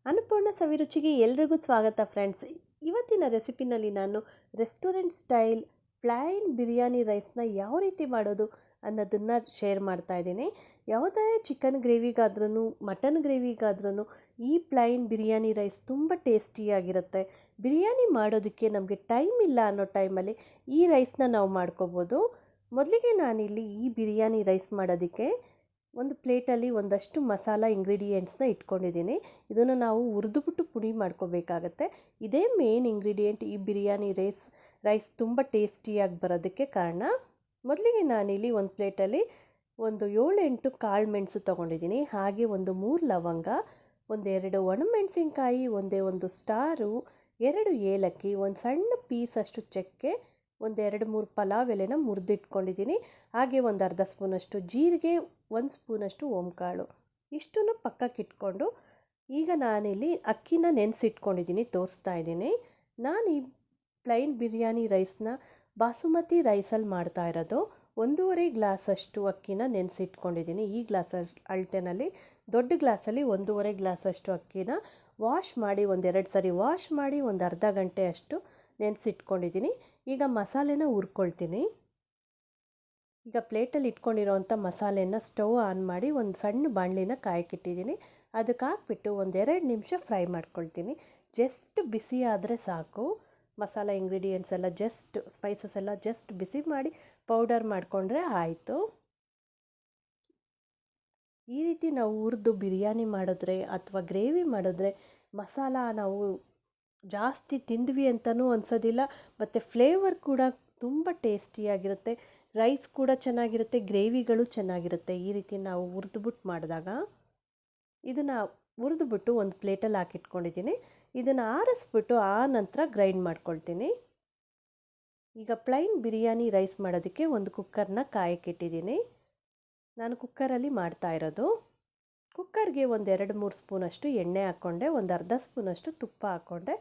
ಅನ್ನಪೂರ್ಣ ಸವಿರುಚಿಗೆ ಎಲ್ರಿಗೂ ಸ್ವಾಗತ ಫ್ರೆಂಡ್ಸ್. ಇವತ್ತಿನ ರೆಸಿಪಿನಲ್ಲಿ ನಾನು ರೆಸ್ಟೋರೆಂಟ್ ಸ್ಟೈಲ್ ಪ್ಲೈನ್ ಬಿರಿಯಾನಿ ರೈಸ್ನ ಯಾವ ರೀತಿ ಮಾಡೋದು ಅನ್ನೋದನ್ನು ಶೇರ್ ಮಾಡ್ತಾ ಇದ್ದೀನಿ. ಯಾವುದೇ ಚಿಕನ್ ಗ್ರೇವಿಗಾದ್ರೂ ಮಟನ್ ಗ್ರೇವಿಗಾದ್ರೂ ಈ ಪ್ಲೈನ್ ಬಿರಿಯಾನಿ ರೈಸ್ ತುಂಬ ಟೇಸ್ಟಿಯಾಗಿರುತ್ತೆ. ಬಿರಿಯಾನಿ ಮಾಡೋದಕ್ಕೆ ನಮಗೆ ಟೈಮ್ ಇಲ್ಲ ಅನ್ನೋ ಟೈಮಲ್ಲಿ ಈ ರೈಸ್ನ ನಾವು ಮಾಡ್ಕೋಬೋದು. ಮೊದಲಿಗೆ ನಾನಿಲ್ಲಿ ಈ ಬಿರಿಯಾನಿ ರೈಸ್ ಮಾಡೋದಕ್ಕೆ ಒಂದು ಪ್ಲೇಟಲ್ಲಿ ಒಂದಷ್ಟು ಮಸಾಲ ಇಂಗ್ರೀಡಿಯೆಂಟ್ಸ್ನ ಇಟ್ಕೊಂಡಿದ್ದೀನಿ. ಇದನ್ನು ನಾವು ಹುರಿದುಬಿಟ್ಟು ಪುಡಿ ಮಾಡ್ಕೋಬೇಕಾಗತ್ತೆ. ಇದೇ ಮೇನ್ ಇಂಗ್ರೀಡಿಯೆಂಟ್ ಈ ಬಿರಿಯಾನಿ ರೈಸ್ ತುಂಬ ಟೇಸ್ಟಿಯಾಗಿ ಬರೋದಕ್ಕೆ ಕಾರಣ. ಮೊದಲಿಗೆ ನಾನಿಲ್ಲಿ ಒಂದು ಪ್ಲೇಟಲ್ಲಿ ಒಂದು 7-8 ಕಾಳು ಮೆಣಸು ತೊಗೊಂಡಿದ್ದೀನಿ. ಹಾಗೆ ಒಂದು 3 ಲವಂಗ, ಒಂದೆರಡು ಒಣಮೆಣಸಿನ್ಕಾಯಿ, ಒಂದು ಸ್ಟಾರು, 2 ಏಲಕ್ಕಿ, ಒಂದು ಸಣ್ಣ ಪೀಸಷ್ಟು ಚಕ್ಕೆ, ಒಂದು 2-3 ಪಲಾವ್ ಎಲೆನ ಮುರಿದಿಟ್ಕೊಂಡಿದ್ದೀನಿ. ಹಾಗೆ ಒಂದು ಅರ್ಧ ಸ್ಪೂನಷ್ಟು ಜೀರಿಗೆ, 1 ಸ್ಪೂನಷ್ಟು ಓಂಕಾಳು, ಇಷ್ಟನ್ನು ಪಕ್ಕಕ್ಕಿಟ್ಕೊಂಡು ಈಗ ನಾನಿಲ್ಲಿ ಅಕ್ಕಿನ ನೆನೆಸಿಟ್ಕೊಂಡಿದ್ದೀನಿ, ತೋರಿಸ್ತಾ ಇದ್ದೀನಿ. ನಾನು ಈ ಪ್ಲೈನ್ ಬಿರಿಯಾನಿ ರೈಸ್ನ ಬಾಸುಮತಿ ರೈಸಲ್ಲಿ ಮಾಡ್ತಾ ಇರೋದು. 1.5 ಗ್ಲಾಸಷ್ಟು ಅಕ್ಕಿನ ನೆನೆಸಿಟ್ಕೊಂಡಿದ್ದೀನಿ. ಈ ಗ್ಲಾಸ್ ಅಳತೆನಲ್ಲಿ ದೊಡ್ಡ ಗ್ಲಾಸಲ್ಲಿ 1.5 ಗ್ಲಾಸಷ್ಟು ಅಕ್ಕಿನ ವಾಶ್ ಮಾಡಿ ಒಂದೆರಡು ಸರಿ ವಾಶ್ ಮಾಡಿ ಒಂದು ಅರ್ಧ ಗಂಟೆ ಅಷ್ಟು ನೆನೆಸಿಟ್ಕೊಂಡಿದ್ದೀನಿ. ಈಗ ಮಸಾಲೆನ ಹುರ್ಕೊಳ್ತೀನಿ. ಈಗ ಪ್ಲೇಟಲ್ಲಿ ಇಟ್ಕೊಂಡಿರೋವಂಥ ಮಸಾಲೆನ ಸ್ಟವ್ ಆನ್ ಮಾಡಿ ಒಂದು ಸಣ್ಣ ಬಾಣಲಿನ ಕಾಯಕ್ಕಿಟ್ಟಿದ್ದೀನಿ. ಅದಕ್ಕೆ ಹಾಕ್ಬಿಟ್ಟು 1-2 ನಿಮಿಷ ಫ್ರೈ ಮಾಡ್ಕೊಳ್ತೀನಿ. ಜಸ್ಟ್ ಬಿಸಿ ಆದರೆ ಸಾಕು. ಮಸಾಲ ಇಂಗ್ರೀಡಿಯೆಂಟ್ಸ್ ಎಲ್ಲ ಸ್ಪೈಸಸ್ ಎಲ್ಲ ಜಸ್ಟ್ ಬಿಸಿ ಮಾಡಿ ಪೌಡರ್ ಮಾಡಿಕೊಂಡ್ರೆ ಆಯಿತು. ಈ ರೀತಿ ನಾವು ಹುರಿದು ಬಿರಿಯಾನಿ ಮಾಡಿದ್ರೆ ಅಥವಾ ಗ್ರೇವಿ ಮಾಡಿದ್ರೆ ಮಸಾಲ ನಾವು ಜಾಸ್ತಿ ತಿಂದ್ವಿ ಅಂತಲೂ ಅನ್ಸೋದಿಲ್ಲ, ಮತ್ತು ಫ್ಲೇವರ್ ಕೂಡ ತುಂಬ ಟೇಸ್ಟಿಯಾಗಿರುತ್ತೆ. ರೈಸ್ ಕೂಡ ಚೆನ್ನಾಗಿರುತ್ತೆ, ಗ್ರೇವಿಗಳು ಚೆನ್ನಾಗಿರುತ್ತೆ. ಈ ರೀತಿ ನಾವು ಹುರಿದ್ಬಿಟ್ಟು ಮಾಡಿದಾಗ ಇದನ್ನು ಹುರಿದ್ಬಿಟ್ಟು ಒಂದು ಪ್ಲೇಟಲ್ಲಿ ಹಾಕಿಟ್ಕೊಂಡಿದ್ದೀನಿ. ಇದನ್ನು ಆರಿಸ್ಬಿಟ್ಟು ಆ ನಂತರ ಗ್ರೈಂಡ್ ಮಾಡ್ಕೊಳ್ತೀನಿ. ಈಗ ಪ್ಲೈನ್ ಬಿರಿಯಾನಿ ರೈಸ್ ಮಾಡೋದಕ್ಕೆ ಒಂದು ಕುಕ್ಕರ್ನ ಕಾಯಕ್ಕಿಟ್ಟಿದ್ದೀನಿ. ನಾನು ಕುಕ್ಕರಲ್ಲಿ ಮಾಡ್ತಾ ಇರೋದು. ಕುಕ್ಕರ್ಗೆ ಒಂದು 2-3 ಸ್ಪೂನಷ್ಟು ಎಣ್ಣೆ ಹಾಕ್ಕೊಂಡೆ, ಒಂದು ಅರ್ಧ ಸ್ಪೂನಷ್ಟು ತುಪ್ಪ ಹಾಕ್ಕೊಂಡೆ.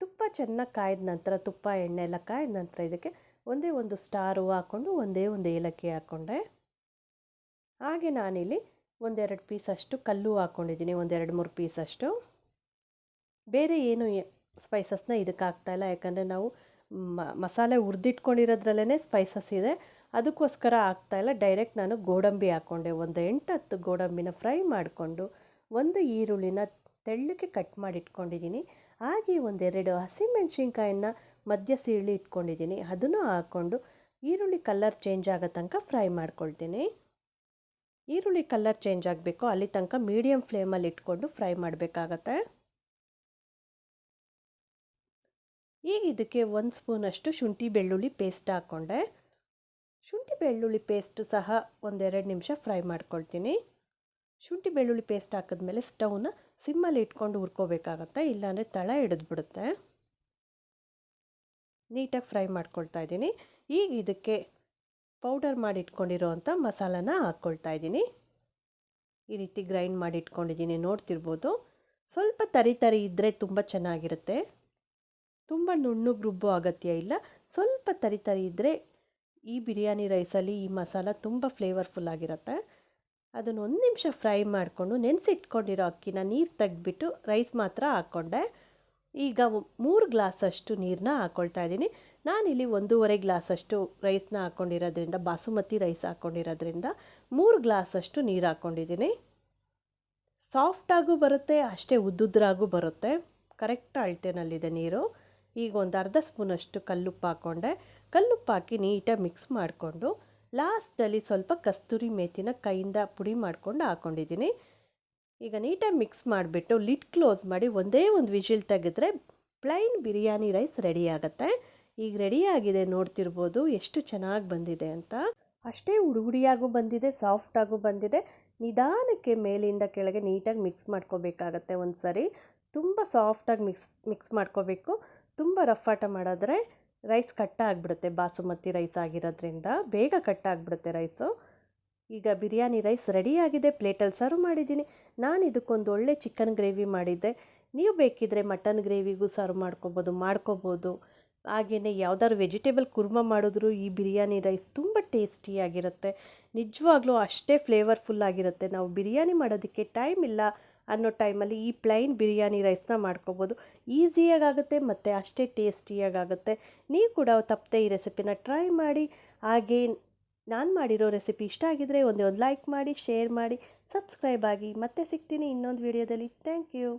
ತುಪ್ಪ ಚೆನ್ನಾಗಿ ಕಾಯ್ದ ನಂತರ, ತುಪ್ಪ ಎಣ್ಣೆ ಎಲ್ಲ ಕಾಯ್ದ ನಂತರ ಇದಕ್ಕೆ ಒಂದು ಸ್ಟಾರು ಹಾಕ್ಕೊಂಡು ಒಂದು ಏಲಕ್ಕಿ ಹಾಕ್ಕೊಂಡೆ. ಹಾಗೆ ನಾನಿಲ್ಲಿ 1-2 ಪೀಸಷ್ಟು ಕಲ್ಲು ಹಾಕ್ಕೊಂಡಿದ್ದೀನಿ, 1-2-3 ಪೀಸಷ್ಟು. ಬೇರೆ ಏನು ಸ್ಪೈಸಸ್ನ ಇದಕ್ಕೆ ಹಾಕ್ತಾಯಿಲ್ಲ, ಯಾಕಂದರೆ ನಾವು ಮಸಾಲೆ ಹುರಿದಿಟ್ಕೊಂಡಿರೋದ್ರಲ್ಲೇ ಸ್ಪೈಸಸ್ ಇದೆ, ಅದಕ್ಕೋಸ್ಕರ ಹಾಕ್ತಾಯಿಲ್ಲ. ಡೈರೆಕ್ಟ್ ನಾನು ಗೋಡಂಬಿ ಹಾಕ್ಕೊಂಡೆ. ಒಂದು 8-10 ಗೋಡಂಬಿನ ಫ್ರೈ ಮಾಡಿಕೊಂಡು, ಒಂದು ಈರುಳ್ಳಿನ ತೆಳ್ಳಗೆ ಕಟ್ ಮಾಡಿ ಇಟ್ಕೊಂಡಿದ್ದೀನಿ. ಹಾಗೆ 1-2 ಹಸಿಮೆಣ್ಸಿನ್ಕಾಯಿನ ಮಧ್ಯ ಸೀಳಿ ಇಟ್ಕೊಂಡಿದ್ದೀನಿ. ಅದನ್ನು ಹಾಕ್ಕೊಂಡು ಈರುಳ್ಳಿ ಕಲರ್ ಚೇಂಜ್ ಆಗೋ ತನಕ ಫ್ರೈ ಮಾಡ್ಕೊಳ್ತೀನಿ. ಈರುಳ್ಳಿ ಕಲರ್ ಚೇಂಜ್ ಆಗಬೇಕು, ಅಲ್ಲಿ ತನಕ ಮೀಡಿಯಮ್ ಫ್ಲೇಮಲ್ಲಿ ಇಟ್ಕೊಂಡು ಫ್ರೈ ಮಾಡಬೇಕಾಗತ್ತೆ. ಈಗ ಇದಕ್ಕೆ 1 ಸ್ಪೂನಷ್ಟು ಶುಂಠಿ ಬೆಳ್ಳುಳ್ಳಿ ಪೇಸ್ಟ್ ಹಾಕ್ಕೊಂಡೆ. ಶುಂಠಿ ಬೆಳ್ಳುಳ್ಳಿ ಪೇಸ್ಟು ಸಹ 1-2 ನಿಮಿಷ ಫ್ರೈ ಮಾಡ್ಕೊಳ್ತೀನಿ. ಶುಂಠಿ ಬೆಳ್ಳುಳ್ಳಿ ಪೇಸ್ಟ್ ಹಾಕಿದ್ಮೇಲೆ ಸ್ಟವ್ನ ಸಿಮ್ಮಲ್ಲಿ ಇಟ್ಕೊಂಡು ಹುರ್ಕೋಬೇಕಾಗತ್ತೆ, ಇಲ್ಲಾಂದರೆ ತಳ ಹಿಡಿದ್ಬಿಡುತ್ತೆ. ನೀಟಾಗಿ ಫ್ರೈ ಮಾಡ್ಕೊಳ್ತಾ ಇದ್ದೀನಿ. ಈಗ ಇದಕ್ಕೆ ಪೌಡರ್ ಮಾಡಿ ಇಟ್ಕೊಂಡಿರೋವಂಥ ಮಸಾಲಾನ ಹಾಕ್ಕೊಳ್ತಾ ಇದ್ದೀನಿ. ಈ ರೀತಿ ಗ್ರೈಂಡ್ ಮಾಡಿ ಇಟ್ಕೊಂಡಿದ್ದೀನಿ, ನೋಡ್ತಿರ್ಬೋದು. ಸ್ವಲ್ಪ ತರಿ ಇದ್ದರೆ ತುಂಬ ಚೆನ್ನಾಗಿರುತ್ತೆ. ತುಂಬ ನುಣ್ಣಗೆ ರುಬ್ಬೋ ಅಗತ್ಯ ಇಲ್ಲ, ಸ್ವಲ್ಪ ತರಿ ಇದ್ದರೆ ಈ ಬಿರಿಯಾನಿ ರೈಸಲ್ಲಿ ಈ ಮಸಾಲ ತುಂಬ ಫ್ಲೇವರ್ಫುಲ್ ಆಗಿರುತ್ತೆ. ಅದನ್ನು 1 ನಿಮಿಷ ಫ್ರೈ ಮಾಡಿಕೊಂಡು ನೆನೆಸಿಟ್ಕೊಂಡಿರೋ ಅಕ್ಕಿನ ನೀರು ತೆಗೆದ್ಬಿಟ್ಟು ರೈಸ್ ಮಾತ್ರ ಹಾಕ್ಕೊಂಡೆ. ಈಗ 3 ಗ್ಲಾಸಷ್ಟು ನೀರನ್ನ ಹಾಕ್ಕೊಳ್ತಾ ಇದ್ದೀನಿ. ನಾನಿಲ್ಲಿ 1.5 ಗ್ಲಾಸಷ್ಟು ರೈಸ್ನ ಹಾಕ್ಕೊಂಡಿರೋದ್ರಿಂದ, ಬಾಸುಮತಿ ರೈಸ್ ಹಾಕ್ಕೊಂಡಿರೋದ್ರಿಂದ 3 ಗ್ಲಾಸಷ್ಟು ನೀರು ಹಾಕ್ಕೊಂಡಿದ್ದೀನಿ. ಸಾಫ್ಟಾಗೂ ಬರುತ್ತೆ, ಅಷ್ಟೇ ಉದ್ದುದ್ರಾಗೂ ಬರುತ್ತೆ. ಕರೆಕ್ಟ್ ಅಳತೆನಲ್ಲಿದೆ ನೀರು. ಈಗ ಒಂದು ಅರ್ಧ ಸ್ಪೂನಷ್ಟು ಕಲ್ಲುಪ್ಪು ಹಾಕ್ಕೊಂಡೆ. ಕಲ್ಲುಪ್ಪು ಹಾಕಿ ನೀಟಾಗಿ ಮಿಕ್ಸ್ ಮಾಡಿಕೊಂಡು ಲಾಸ್ಟಲ್ಲಿ ಸ್ವಲ್ಪ ಕಸ್ತೂರಿ ಮೇಥಿನ ಕೈಯಿಂದ ಪುಡಿ ಮಾಡಿಕೊಂಡು ಹಾಕ್ಕೊಂಡಿದ್ದೀನಿ. ಈಗ ನೀಟಾಗಿ ಮಿಕ್ಸ್ ಮಾಡಿಬಿಟ್ಟು ಲಿಡ್ ಕ್ಲೋಸ್ ಮಾಡಿ ಒಂದೇ ಒಂದು ವಿಷಿಲ್ ತೆಗೆದ್ರೆ ಪ್ಲೈನ್ ಬಿರಿಯಾನಿ ರೈಸ್ ರೆಡಿ ಆಗುತ್ತೆ. ಈಗ ರೆಡಿಯಾಗಿದೆ, ನೋಡ್ತಿರ್ಬೋದು ಎಷ್ಟು ಚೆನ್ನಾಗಿ ಬಂದಿದೆ ಅಂತ. ಅಷ್ಟೇ ಹುಡಿಯಾಗೂ ಬಂದಿದೆ, ಸಾಫ್ಟಾಗೂ ಬಂದಿದೆ. ನಿಧಾನಕ್ಕೆ ಮೇಲಿಂದ ಕೆಳಗೆ ನೀಟಾಗಿ ಮಿಕ್ಸ್ ಮಾಡ್ಕೋಬೇಕಾಗತ್ತೆ. ಒಂದು ಸರಿ ತುಂಬ ಸಾಫ್ಟಾಗಿ ಮಿಕ್ಸ್ ಮಾಡ್ಕೋಬೇಕು. ತುಂಬ ರಫಾಟ ಮಾಡಿದ್ರೆ ರೈಸ್ ಕಟ್ಟಾಗಿಬಿಡುತ್ತೆ. ಬಾಸುಮತಿ ರೈಸ್ ಆಗಿರೋದ್ರಿಂದ ಬೇಗ ಕಟ್ಟಾಗಿಬಿಡುತ್ತೆ ರೈಸು. ಈಗ ಬಿರಿಯಾನಿ ರೈಸ್ ರೆಡಿಯಾಗಿದೆ, ಪ್ಲೇಟಲ್ಲಿ ಸರ್ವ್ ಮಾಡಿದ್ದೀನಿ. ನಾನು ಇದಕ್ಕೊಂದು ಒಳ್ಳೆ ಚಿಕನ್ ಗ್ರೇವಿ ಮಾಡಿದ್ದೆ. ನೀವು ಬೇಕಿದ್ದರೆ ಮಟನ್ ಗ್ರೇವಿಗೂ ಸರ್ವ್ ಮಾಡ್ಕೋಬೋದು. ಹಾಗೆಯೇ ಯಾವ್ದಾದ್ರು ವೆಜಿಟೇಬಲ್ ಕುರ್ಮ ಮಾಡಿದ್ರು ಈ ಬಿರಿಯಾನಿ ರೈಸ್ ತುಂಬ ಟೇಸ್ಟಿಯಾಗಿರುತ್ತೆ. ನಿಜವಾಗ್ಲೂ ಅಷ್ಟೇ ಫ್ಲೇವರ್ಫುಲ್ ಆಗಿರುತ್ತೆ. ನಾವು ಬಿರಿಯಾನಿ ಮಾಡೋದಕ್ಕೆ ಟೈಮ್ ಇಲ್ಲ ಅನ್ನೋ ಟೈಮಲ್ಲಿ ಈ ಪ್ಲೈನ್ ಬಿರಿಯಾನಿ ರೈಸ್ನ ಮಾಡ್ಕೋಬೋದು. ಈಸಿಯಾಗುತ್ತೆ ಮತ್ತು ಅಷ್ಟೇ ಟೇಸ್ಟಿಯಾಗುತ್ತೆ. ನೀವು ಕೂಡ ತಪ್ಪದೆ ಈ ರೆಸಿಪಿನ ಟ್ರೈ ಮಾಡಿ. ಹಾಗೆ ನಾನು ಮಾಡಿರೋ ರೆಸಿಪಿ ಇಷ್ಟ ಆಗಿದರೆ ಒಂದು ಲೈಕ್ ಮಾಡಿ, ಶೇರ್ ಮಾಡಿ, ಸಬ್ಸ್ಕ್ರೈಬ್ ಆಗಿ. ಮತ್ತೆ ಸಿಗ್ತೀನಿ ಇನ್ನೊಂದು ವಿಡಿಯೋದಲ್ಲಿ. Thank you.